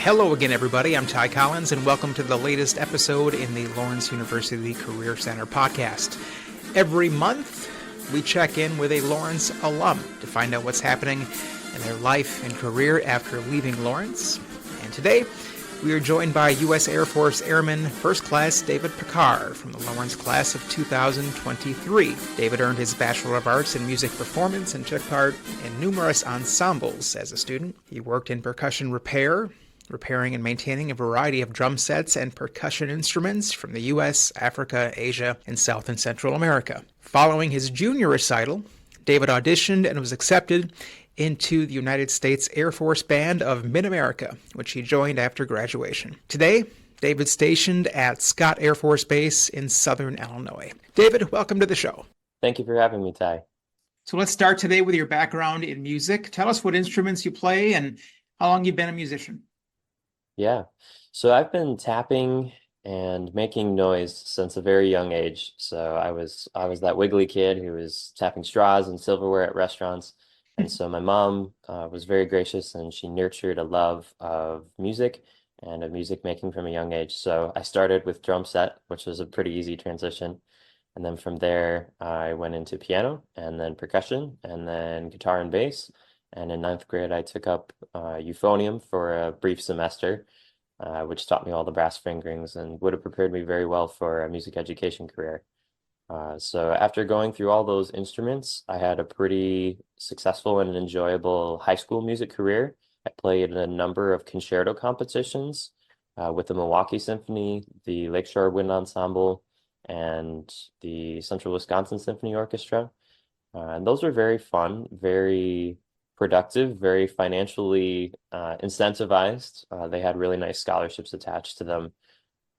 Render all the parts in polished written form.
Hello again, everybody. I'm Ty Collins, and welcome to the latest episode in the Lawrence University Career Center podcast. Every month, we check in with a Lawrence alum to find out what's happening in their life and career after leaving Lawrence. And today, we are joined by U.S. Air Force Airman First Class David Pickar from the Lawrence class of 2023. David earned his Bachelor of Arts in Music Performance and took part in numerous ensembles as a student. He worked in percussion repair, repairing and maintaining a variety of drum sets and percussion instruments from the U.S., Africa, Asia, and South and Central America. Following his junior recital, David auditioned and was accepted into the United States Air Force Band of Mid-America, which he joined after graduation. Today, David's stationed at Scott Air Force Base in southern Illinois. David, welcome to the show. Thank you for having me, Ty. So let's start today with your background in music. Tell us what instruments you play and how long you've been a musician. Yeah, so I've been tapping and making noise since a very young age. So I was that wiggly kid who was tapping straws and silverware at restaurants. And so my mom was very gracious, and she nurtured a love of music and of music making from a young age. So I started with drum set, which was a pretty easy transition. And then from there, I went into piano and then percussion and then guitar and bass. And in ninth grade, I took up euphonium for a brief semester, which taught me all the brass fingerings and would have prepared me very well for a music education career. So after going through all those instruments, I had a pretty successful and enjoyable high school music career. I played in a number of concerto competitions with the Milwaukee Symphony, the Lakeshore Wind Ensemble, and the Central Wisconsin Symphony Orchestra. And those were very fun, very productive, very financially incentivized. They had really nice scholarships attached to them.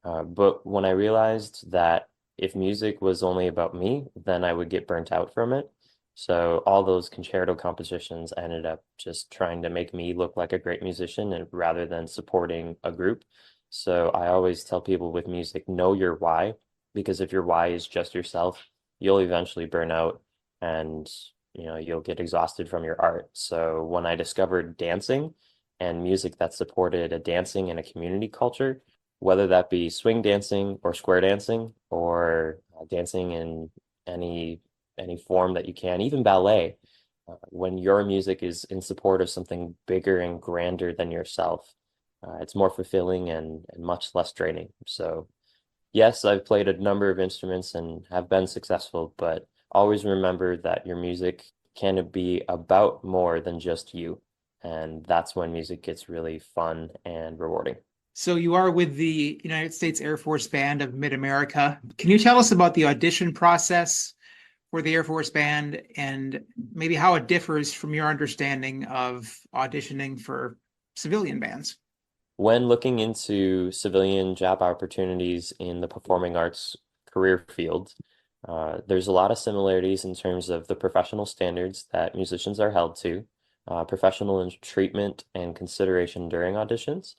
But when I realized that if music was only about me, then I would get burnt out from it. So all those concerto competitions ended up just trying to make me look like a great musician and rather than supporting a group. So I always tell people with music, know your why, because if your why is just yourself, you'll eventually burn out and you'll get exhausted from your art. So when I discovered dancing and music that supported a dancing and a community culture, whether that be swing dancing or square dancing or dancing in any form that you can, even ballet, when your music is in support of something bigger and grander than yourself, it's more fulfilling and much less draining. So yes, I've played a number of instruments and have been successful, but always remember that your music can be about more than just you. And that's when music gets really fun and rewarding. So you are with the United States Air Force Band of Mid-America. Can you tell us about the audition process for the Air Force Band and maybe how it differs from your understanding of auditioning for civilian bands? When looking into civilian job opportunities in the performing arts career field, there's a lot of similarities in terms of the professional standards that musicians are held to, professional treatment and consideration during auditions.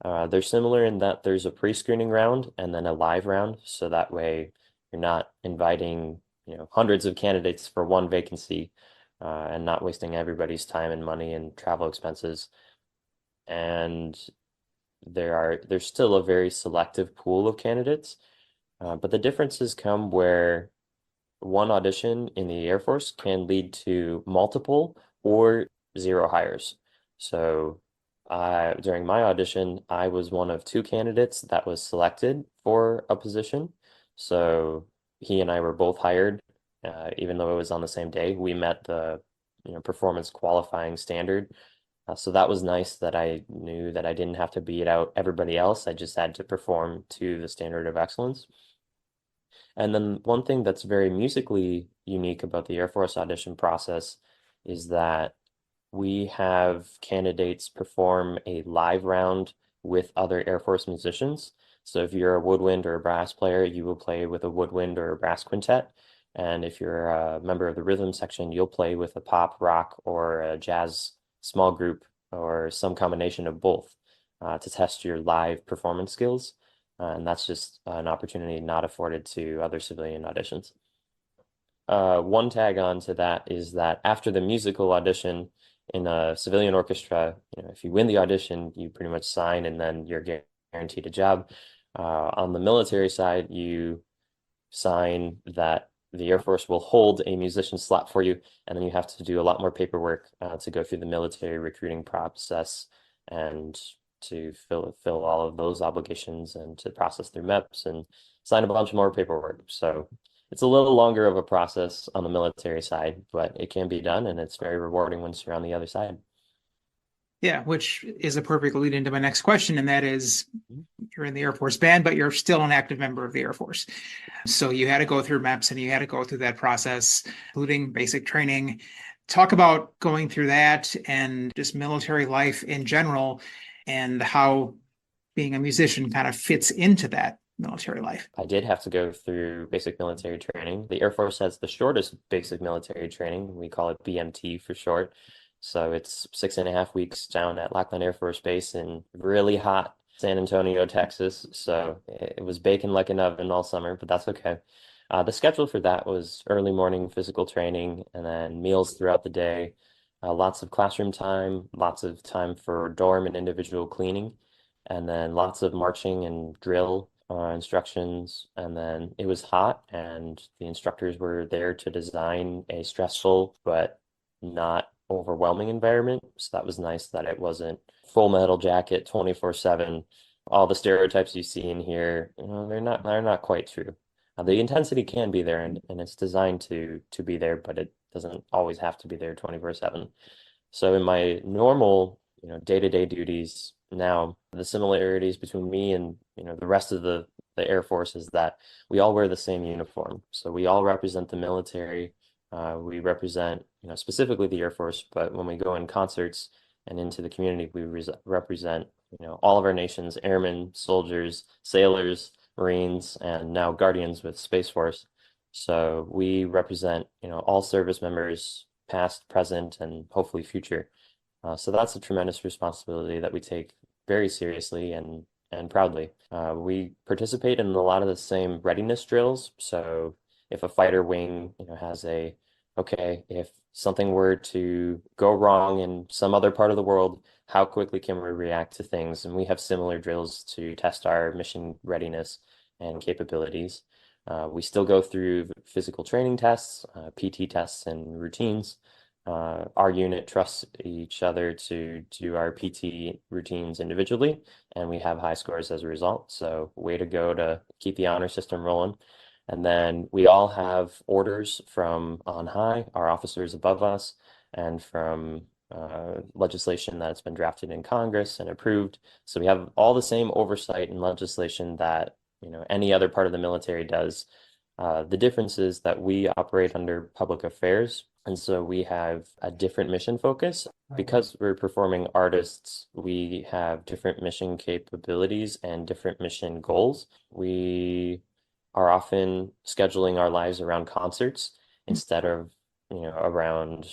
They're similar in that there's a pre-screening round and then a live round, so that way you're not inviting, hundreds of candidates for one vacancy, and not wasting everybody's time and money and travel expenses. And there's still a very selective pool of candidates, but the differences come where one audition in the Air Force can lead to multiple or zero hires. So during my audition, I was one of two candidates that was selected for a position. So he and I were both hired, even though it was on the same day. We met the performance qualifying standard. So that was nice that I knew that I didn't have to beat out everybody else. I just had to perform to the standard of excellence. And then one thing that's very musically unique about the Air Force audition process is that we have candidates perform a live round with other Air Force musicians. So if you're a woodwind or a brass player, you will play with a woodwind or a brass quintet. And if you're a member of the rhythm section, you'll play with a pop, rock, or a jazz small group or some combination of both to test your live performance skills. And that's just an opportunity not afforded to other civilian auditions. One tag on to that is that after the musical audition, In a civilian orchestra, if you win the audition, you pretty much sign and then you're guaranteed a job. On the military side, you sign that the Air Force will hold a musician slot for you, and then you have to do a lot more paperwork to go through the military recruiting process and to fill all of those obligations and to process their MEPS and sign a bunch more paperwork. So it's a little longer of a process on the military side, but it can be done, and it's very rewarding once you're on the other side. Yeah, which is a perfect lead into my next question, and that is you're in the Air Force band, but you're still an active member of the Air Force. So you had to go through MEPS and you had to go through that process, including basic training. Talk about going through that and just military life in general and how being a musician kind of fits into that military life. I did have to go through basic military training. The Air Force has the shortest basic military training. We call it BMT for short. So it's 6.5 weeks down at Lackland Air Force Base in really hot San Antonio, Texas. So it was baking like an oven all summer, but that's okay. The schedule for that was early morning physical training and then meals throughout the day, lots of classroom time, lots of time for dorm and individual cleaning, and then lots of marching and drill instructions. And then it was hot, and the instructors were there to design a stressful but not overwhelming environment. So that was nice that it wasn't full metal jacket 24/7. All the stereotypes you see in here, they're not quite true. The intensity can be there, and it's designed to be there, but it doesn't always have to be there 24/7. So in my normal, day-to-day duties now, the similarities between me and, the rest of the Air Force is that we all wear the same uniform. So we all represent the military. We represent, specifically the Air Force, but when we go in concerts and into the community, we represent, all of our nation's airmen, soldiers, sailors, Marines, and now Guardians with Space Force. So we represent, all service members, past, present, and hopefully future. So that's a tremendous responsibility that we take very seriously and proudly. We participate in a lot of the same readiness drills. So if a fighter wing, has okay, if something were to go wrong in some other part of the world, how quickly can we react to things? And we have similar drills to test our mission readiness and capabilities. We still go through physical training tests, PT tests, and routines. Our unit trusts each other to do our PT routines individually, and we have high scores as a result. So, way to go to keep the honor system rolling. And then we all have orders from on high, our officers above us, and from legislation that's been drafted in Congress and approved. So we have all the same oversight and legislation that any other part of the military does. The difference is that we operate under public affairs, and so we have a different mission focus. Because we're performing artists, we have different mission capabilities and different mission goals. We are often scheduling our lives around concerts instead of, around,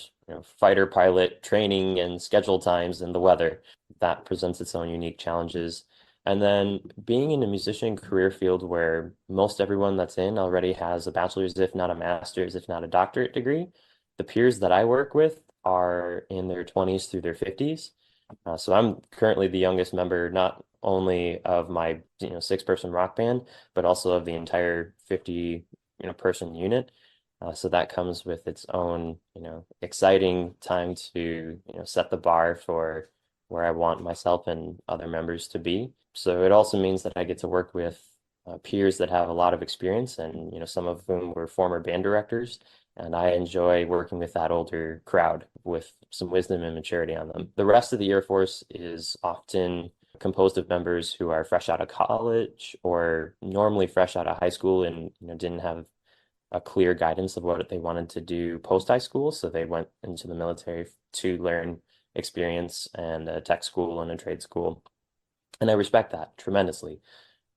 fighter pilot training and schedule times and the weather. That presents its own unique challenges. And then being in a musician career field where most everyone that's in already has a bachelor's, if not a master's, if not a doctorate degree, the peers that I work with are in their 20s through their 50s. So I'm currently the youngest member, not only of my, 6-person rock band, but also of the entire 50, person unit. So that comes with its own, exciting time to, set the bar for where I want myself and other members to be. So it also means that I get to work with peers that have a lot of experience and, some of whom were former band directors. And I enjoy working with that older crowd with some wisdom and maturity on them. The rest of the Air Force is often composed of members who are fresh out of college or normally fresh out of high school and, didn't have a clear guidance of what they wanted to do post high school. So they went into the military to learn experience and a tech school and a trade school. And I respect that tremendously.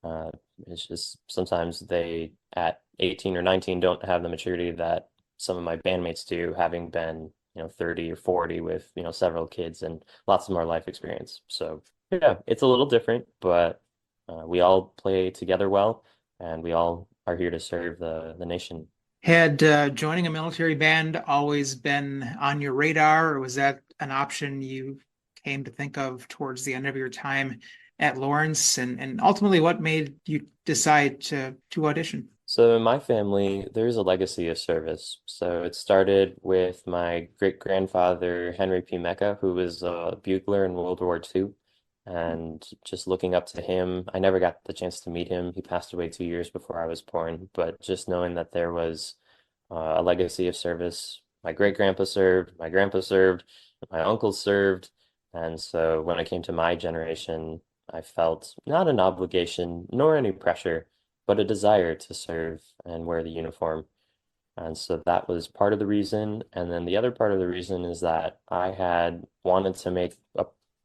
Uh, it's just sometimes they at 18 or 19 don't have the maturity that some of my bandmates do, having been, 30 or 40 with, several kids and lots more life experience. So yeah, it's a little different, but we all play together well, and we all are here to serve the nation. Had joining a military band always been on your radar, or was that an option you came to think of towards the end of your time at Lawrence, and ultimately what made you decide to audition? So in my family, there's a legacy of service. So it started with my great grandfather, Henry P. Mecca, who was a bugler in World War II. And just looking up to him, I never got the chance to meet him. He passed away 2 years before I was born. But just knowing that there was a legacy of service, my grandpa served, my uncle served. And so when I came to my generation, I felt not an obligation nor any pressure but a desire to serve and wear the uniform. And so that was part of the reason. And then the other part of the reason is that I had wanted to make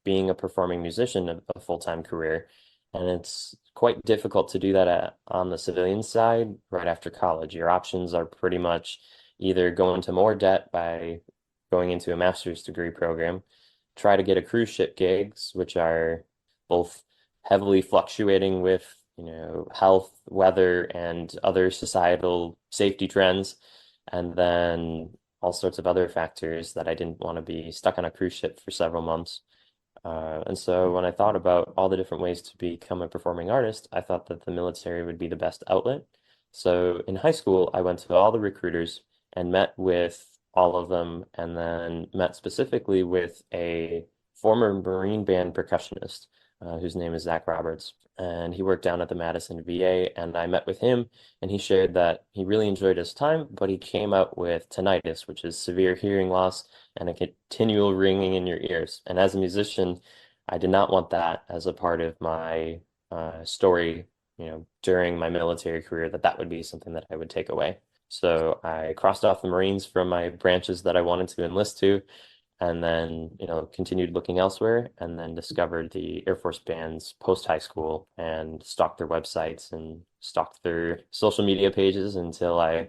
being a performing musician a full-time career. And it's quite difficult to do that on the civilian side right after college. Your options are pretty much either go into more debt by going into a master's degree program, try to get a cruise ship gigs, which are both heavily fluctuating with, health, weather, and other societal safety trends, and then all sorts of other factors that I didn't want to be stuck on a cruise ship for several months. And so when I thought about all the different ways to become a performing artist, I thought that the military would be the best outlet. So in high school, I went to all the recruiters and met with all of them, and then met specifically with a former Marine Band percussionist, whose name is Zach Roberts. And he worked down at the Madison VA, and I met with him, and he shared that he really enjoyed his time, but he came out with tinnitus, which is severe hearing loss and a continual ringing in your ears. And as a musician, I did not want that as a part of my story, during my military career, that would be something that I would take away. So I crossed off the Marines from my branches that I wanted to enlist to, and then, continued looking elsewhere, and then discovered the Air Force bands post high school and stalked their websites and stalked their social media pages until I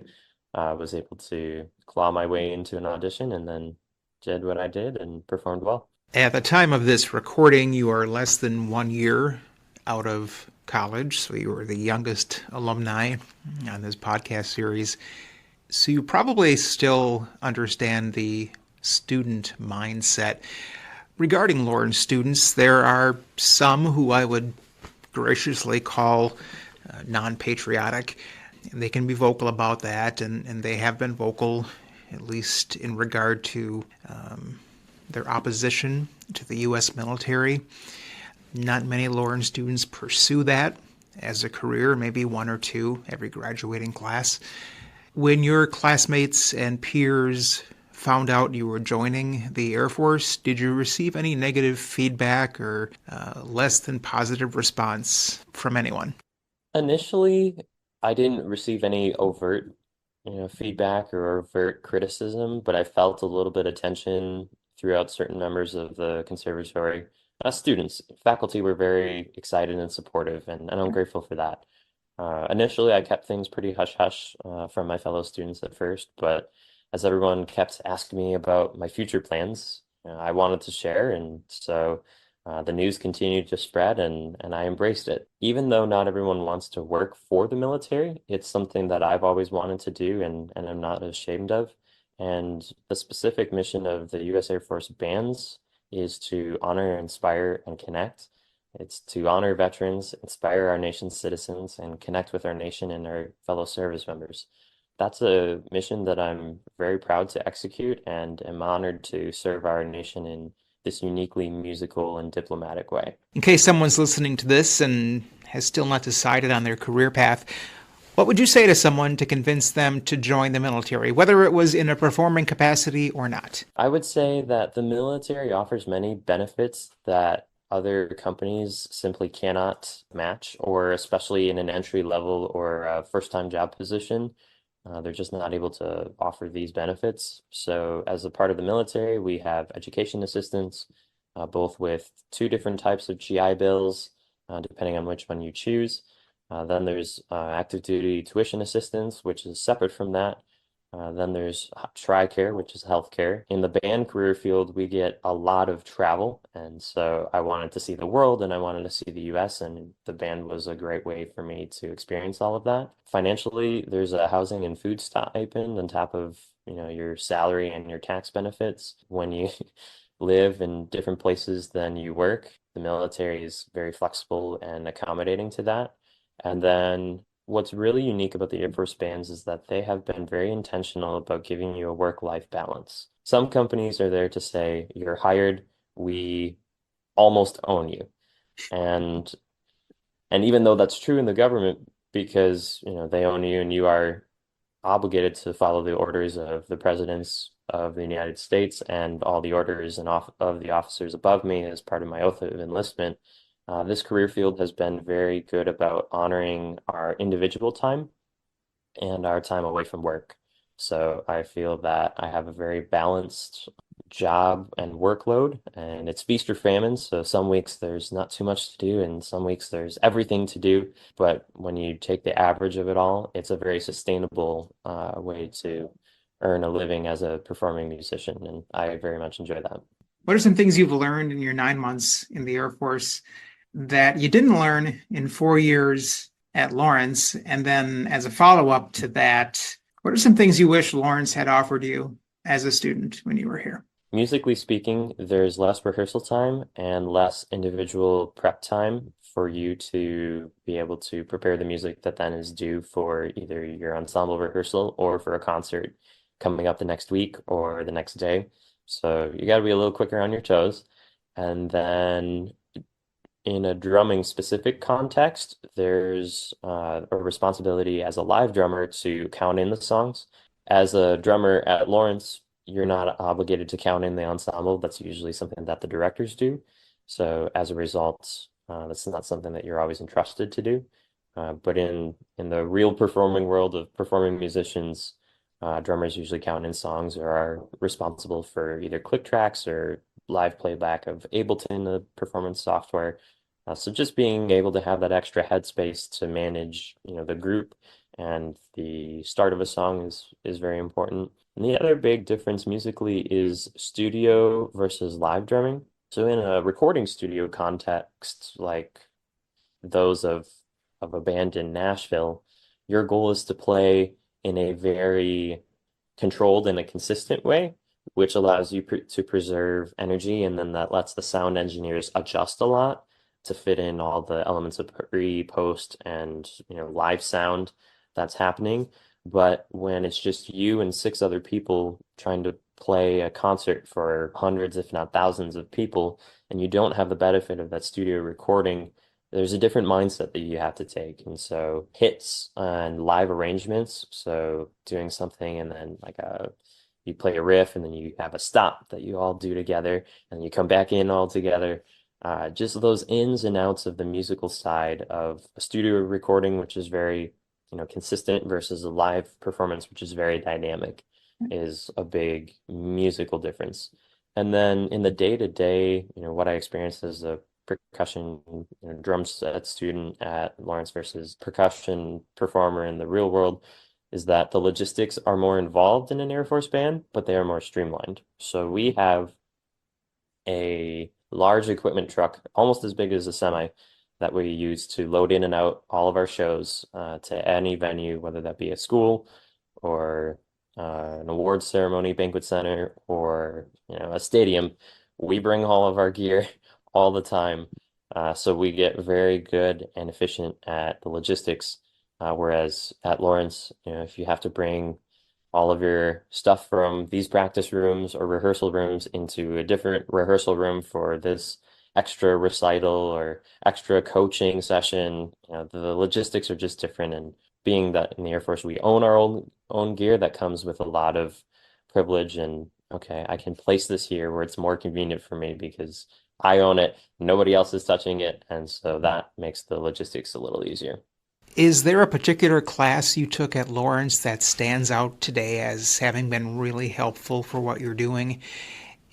was able to claw my way into an audition, and then did what I did and performed well. At the time of this recording, you are less than 1 year out of college, so you are the youngest alumni on this podcast series. So you probably still understand the student mindset. Regarding Lawrence students, there are some who I would graciously call non-patriotic. And they can be vocal about that, and they have been vocal, at least in regard to their opposition to the U.S. military. Not many Lawrence students pursue that as a career, maybe one or two every graduating class. When your classmates and peers found out you were joining the Air Force, did you receive any negative feedback or less than positive response from anyone? Initially, I didn't receive any overt, feedback or overt criticism, but I felt a little bit of tension throughout certain members of the conservatory. Students, faculty were very excited and supportive, and I'm grateful for that. Initially, I kept things pretty hush-hush from my fellow students at first, but as everyone kept asking me about my future plans, I wanted to share, and so the news continued to spread, and I embraced it. Even though not everyone wants to work for the military, it's something that I've always wanted to do, and I'm not ashamed of. And the specific mission of the U.S. Air Force bands is to honor, inspire, and connect. It's to honor veterans, inspire our nation's citizens, and connect with our nation and our fellow service members. That's a mission that I'm very proud to execute and am honored to serve our nation in this uniquely musical and diplomatic way. In case someone's listening to this and has still not decided on their career path, what would you say to someone to convince them to join the military, whether it was in a performing capacity or not? I would say that the military offers many benefits that other companies simply cannot match, or especially in an entry level or a first-time job position. They're just not able to offer these benefits. So, as a part of the military, we have education assistance, both with two different types of GI Bills, depending on which one you choose. Then there's active duty tuition assistance, which is separate from that. Then there's TRICARE, which is healthcare. In the band career field, we get a lot of travel. And so I wanted to see the world and I wanted to see the US, and the band was a great way for me to experience all of that. Financially, there's a housing and food stipend on top of, your salary and your tax benefits. When you live in different places than you work. The military is very flexible and accommodating to that. And then what's really unique about the Air Force bands is that they have been very intentional about giving you a work-life balance. Some companies are there to say, you're hired, we almost own you. And and even though that's true in the government, because they own you and you are obligated to follow the orders of the presidents of the United States and all the orders and off of the officers above me as part of my oath of enlistment. This career field has been very good about honoring our individual time and our time away from work. So I feel that I have a very balanced job and workload, and it's feast or famine. So some weeks there's not too much to do, and some weeks there's everything to do. But when you take the average of it all, it's a very sustainable way to earn a living as a performing musician, and I very much enjoy that. What are some things you've learned in your 9 months in the Air Force that you didn't learn in 4 years at Lawrence? And then, as a follow up to that, what are some things you wish Lawrence had offered you as a student when you were here? Musically speaking, there's less rehearsal time and less individual prep time for you to be able to prepare the music that then is due for either your ensemble rehearsal or for a concert coming up the next week or the next day. So you got to be a little quicker on your toes. And then in a drumming specific context, there's a responsibility as a live drummer to count in the songs. As a drummer at Lawrence, you're not obligated to count in the ensemble. That's usually something that the directors do. So as a result, that's not something that you're always entrusted to do. But in the real performing world of performing musicians, drummers usually count in songs or are responsible for either click tracks or live playback of Ableton, the performance software. So just being able to have that extra headspace to manage, the group and the start of a song is very important. And the other big difference musically is studio versus live drumming. So in a recording studio context, like those of a band in Nashville, your goal is to play in a very controlled and a consistent way, which allows you to preserve energy, and then that lets the sound engineers adjust a lot to fit in all the elements of pre, post, and live sound that's happening. But when it's just you and six other people trying to play a concert for hundreds, if not thousands of people, and you don't have the benefit of that studio recording, there's a different mindset that you have to take. And so hits and live arrangements, so doing something and then you play a riff and then you have a stop that you all do together and you come back in all together. Just those ins and outs of the musical side of a studio recording, which is very, consistent versus a live performance, which is very dynamic, is a big musical difference. And then in the day to day, what I experienced as a percussion, drum set student at Lawrence versus percussion performer in the real world is that the logistics are more involved in an Air Force band, but they are more streamlined. So we have a large equipment truck, almost as big as a semi, that we use to load in and out all of our shows to any venue, whether that be a school or an awards ceremony, banquet center, or a stadium. We bring all of our gear all the time, so we get very good and efficient at the logistics. Whereas at Lawrence, if you have to bring all of your stuff from these practice rooms or rehearsal rooms into a different rehearsal room for this extra recital or extra coaching session. The logistics are just different. And being that in the Air Force, we own our own gear, that comes with a lot of privilege. And okay, I can place this here where it's more convenient for me because I own it, nobody else is touching it. And so that makes the logistics a little easier. Is there a particular class you took at Lawrence that stands out today as having been really helpful for what you're doing?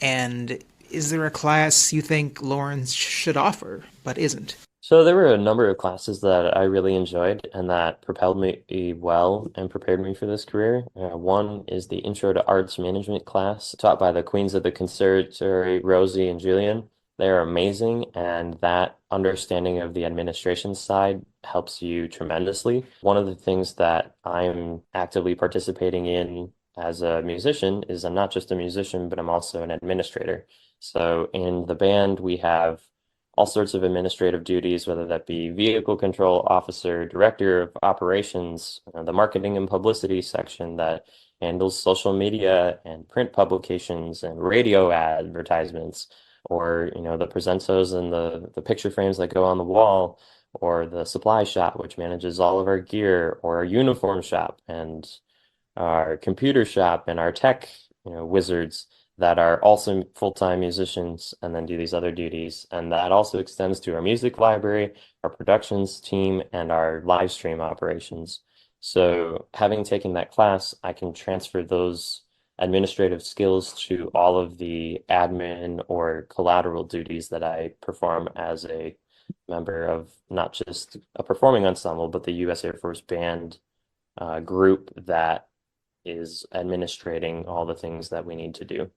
And is there a class you think Lawrence should offer but isn't? So there were a number of classes that I really enjoyed and that propelled me well and prepared me for this career. One is the Intro to Arts Management class taught by the Queens of the Conservatory, Rosie and Julian. They're amazing, and that understanding of the administration side helps you tremendously. One of the things that I'm actively participating in as a musician is I'm not just a musician, but I'm also an administrator. So in the band, we have all sorts of administrative duties, whether that be vehicle control officer, director of operations, the marketing and publicity section that handles social media and print publications and radio advertisements, or the presentos and the picture frames that go on the wall, or the supply shop, which manages all of our gear, or our uniform shop and our computer shop and our tech, wizards that are also full-time musicians and then do these other duties. And that also extends to our music library, our productions team, and our live stream operations. So having taken that class, I can transfer those administrative skills to all of the admin or collateral duties that I perform as a member of not just a performing ensemble, but the U.S. Air Force Band group that is administrating all the things that we need to do.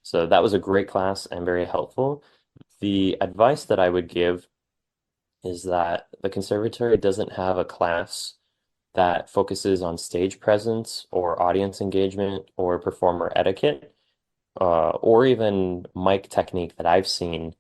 So that was a great class and very helpful. The advice that I would give is that the conservatory doesn't have a class that focuses on stage presence or audience engagement or performer etiquette, or even mic technique that I've seen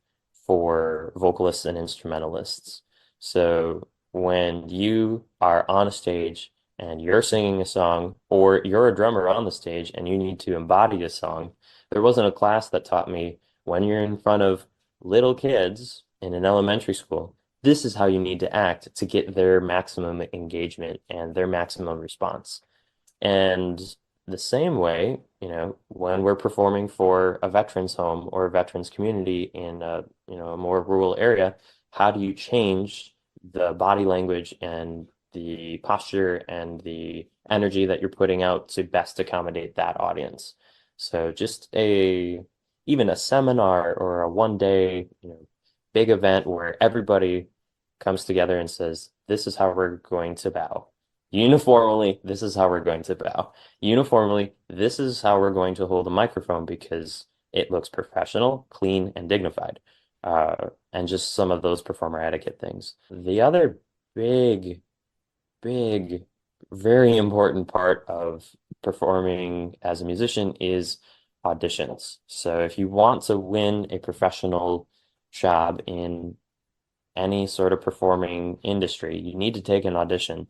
for vocalists and instrumentalists. So when you are on a stage and you're singing a song, or you're a drummer on the stage and you need to embody a song, there wasn't a class that taught me when you're in front of little kids in an elementary school, this is how you need to act to get their maximum engagement and their maximum response. And the same way, when we're performing for a veterans home or a veterans community in a more rural area, how do you change the body language and the posture and the energy that you're putting out to best accommodate that audience? So just even a seminar or a one day, big event where everybody comes together and says, this is how we're going to bow. Uniformly, this is how we're going to bow. Uniformly, this is how we're going to hold a microphone because it looks professional, clean, and dignified. And just some of those performer etiquette things. The other big, big, very important part of performing as a musician is auditions. So if you want to win a professional job in any sort of performing industry, you need to take an audition.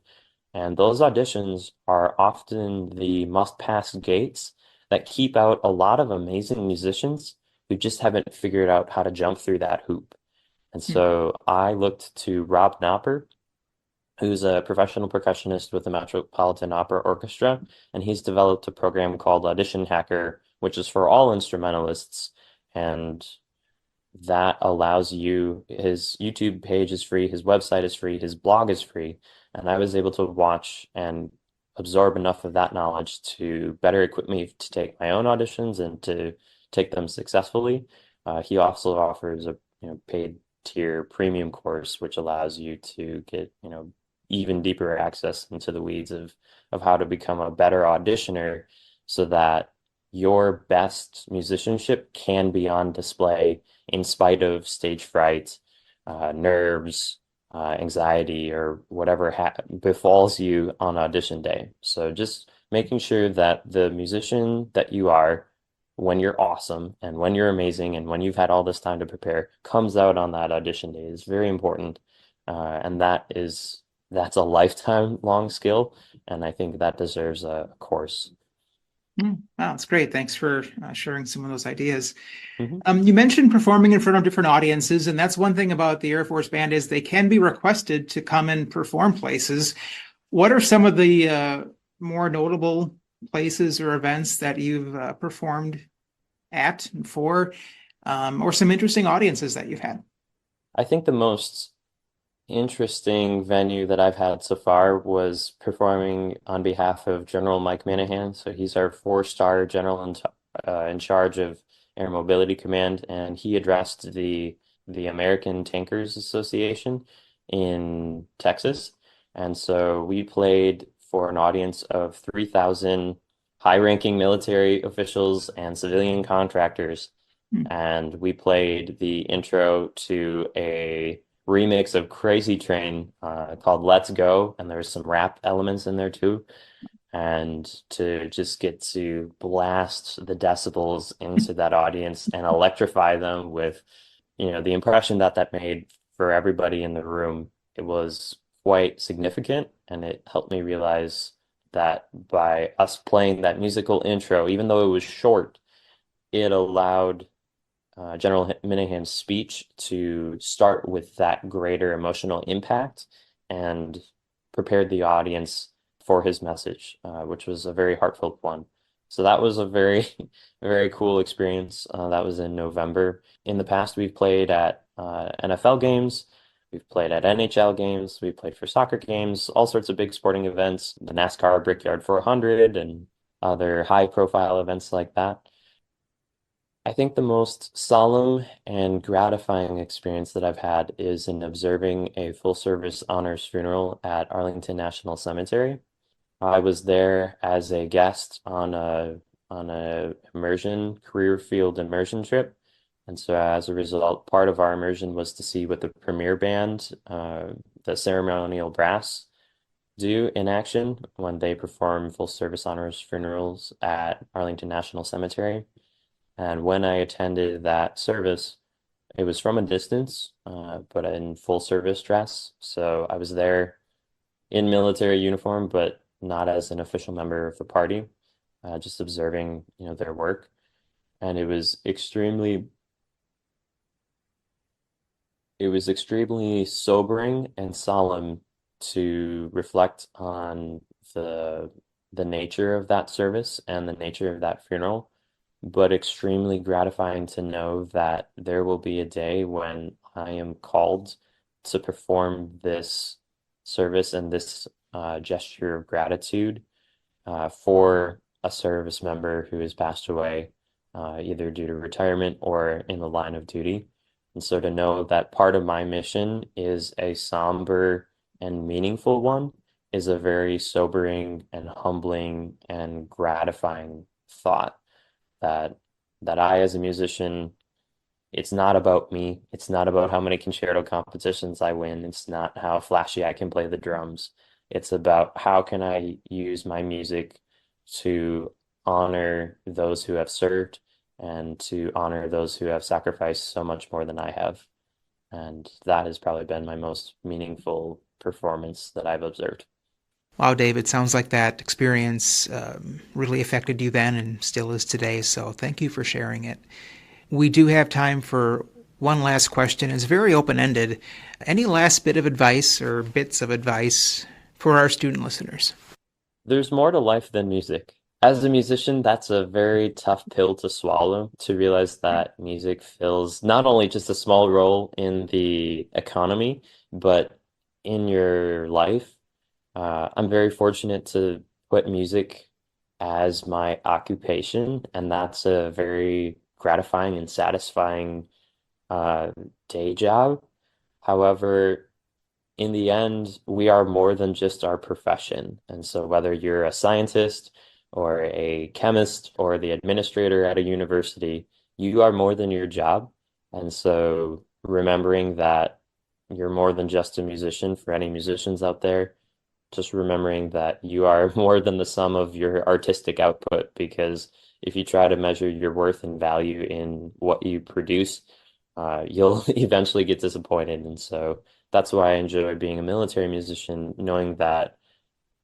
And those auditions are often the must-pass gates that keep out a lot of amazing musicians who just haven't figured out how to jump through that hoop. And Hmm. so I looked to Rob Knopper, who's a professional percussionist with the Metropolitan Opera Orchestra, and he's developed a program called Audition Hacker, which is for all instrumentalists. And that allows you, his YouTube page is free, his website is free, his blog is free. And I was able to watch and absorb enough of that knowledge to better equip me to take my own auditions and to take them successfully. He also offers a paid tier premium course, which allows you to get even deeper access into the weeds of how to become a better auditioner so that your best musicianship can be on display in spite of stage fright, nerves, anxiety, or whatever befalls you on audition day. So just making sure that the musician that you are, when you're awesome and when you're amazing and when you've had all this time to prepare, comes out on that audition day is very important. And that's a lifetime long skill. And I think that deserves a course. Wow, that's great. Thanks for sharing some of those ideas. Mhm. You mentioned performing in front of different audiences, and that's one thing about the Air Force Band is they can be requested to come and perform places. What are some of the more notable places or events that you've performed at and for, or some interesting audiences that you've had? I think the most interesting venue that I've had so far was performing on behalf of General Mike Minahan. So he's our four-star general in charge of Air Mobility Command, and he addressed the American Tankers Association in Texas. And so we played for an audience of 3,000 high-ranking military officials and civilian contractors. Hmm. And we played the intro to a remix of Crazy Train called Let's Go, and there's some rap elements in there too. and to just get to blast the decibels into that audience and electrify them with, the impression that that made for everybody in the room. It was quite significant, and it helped me realize that by us playing that musical intro, even though it was short, it allowed General Minahan's speech to start with that greater emotional impact and prepared the audience for his message, which was a very heartfelt one. So that was a very, very cool experience. That was in November. In the past, we've played at NFL games, we've played at NHL games, we've played for soccer games, all sorts of big sporting events, the NASCAR Brickyard 400, and other high-profile events like that. I think the most solemn and gratifying experience that I've had is in observing a full service honors funeral at Arlington National Cemetery. I was there as a guest on a immersion career field immersion trip. And so as a result, part of our immersion was to see what the premier band, the ceremonial brass, do in action when they perform full service honors funerals at Arlington National Cemetery. And when I attended that service, it was from a distance, but in full service dress. So I was there in military uniform, but not as an official member of the party, just observing, their work. And it was extremely sobering and solemn to reflect on the the nature of that service and the nature of that funeral, but extremely gratifying to know that there will be a day when I am called to perform this service and this gesture of gratitude for a service member who has passed away, either due to retirement or in the line of duty. And so to know that part of my mission is a somber and meaningful one is a very sobering and humbling and gratifying thought that I as a musician, it's not about me. It's not about how many concerto competitions I win. It's not how flashy I can play the drums. It's about how can I use my music to honor those who have served and to honor those who have sacrificed so much more than I have. And that has probably been my most meaningful performance that I've observed. Wow, David, sounds like that experience really affected you then and still is today. So thank you for sharing it. We do have time for one last question. It's very open ended. Any last bit of advice or bits of advice for our student listeners? There's more to life than music. As a musician, that's a very tough pill to swallow, to realize that music fills not only just a small role in the economy, but in your life. I'm very fortunate to put music as my occupation, and that's a very gratifying and satisfying uh, day job. However, in the end, we are more than just our profession. And so, whether you're a scientist or a chemist or the administrator at a university, you are more than your job. And so, remembering that you're more than just a musician for any musicians out there, just remembering that you are more than the sum of your artistic output, because if you try to measure your worth and value in what you produce, you'll eventually get disappointed. And so that's why I enjoy being a military musician, knowing that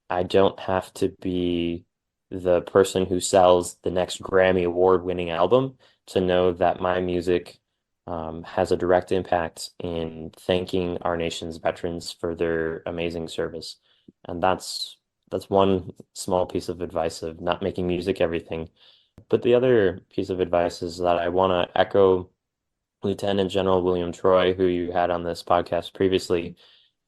I don't have to be the person who sells the next Grammy award-winning album to know that my music has a direct impact in thanking our nation's veterans for their amazing service. And that's one small piece of advice of not making music everything. But the other piece of advice is that I want to echo Lieutenant General William Troy, who you had on this podcast previously,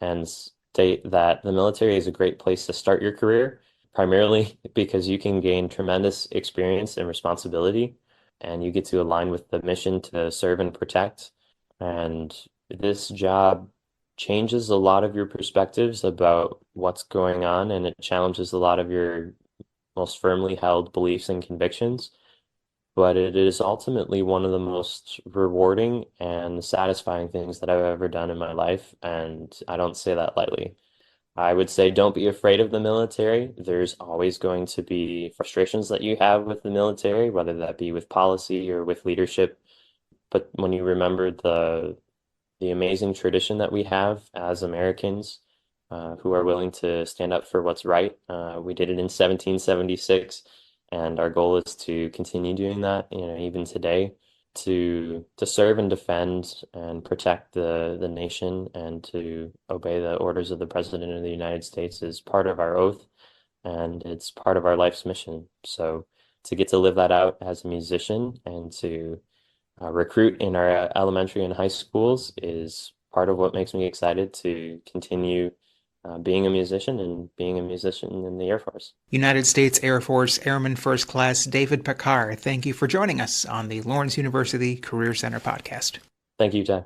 and state that the military is a great place to start your career, primarily because you can gain tremendous experience and responsibility, and you get to align with the mission to serve and protect. And this job changes a lot of your perspectives about what's going on, and it challenges a lot of your most firmly held beliefs and convictions, but it is ultimately one of the most rewarding and satisfying things that I've ever done in my life, and I don't say that lightly. I would say don't be afraid of the military. There's always going to be frustrations that you have with the military, whether that be with policy or with leadership. But when you remember the amazing tradition that we have as Americans, who are willing to stand up for what's right. We did it in 1776, and our goal is to continue doing that, even today, to serve and defend and protect the nation and to obey the orders of the President of the United States is part of our oath, and it's part of our life's mission. So to get to live that out as a musician and to recruit in our elementary and high schools is part of what makes me excited to continue being a musician and being a musician in the Air Force. United States Air Force Airman First Class David Pickar, thank you for joining us on the Lawrence University Career Center podcast. Thank you, Jack.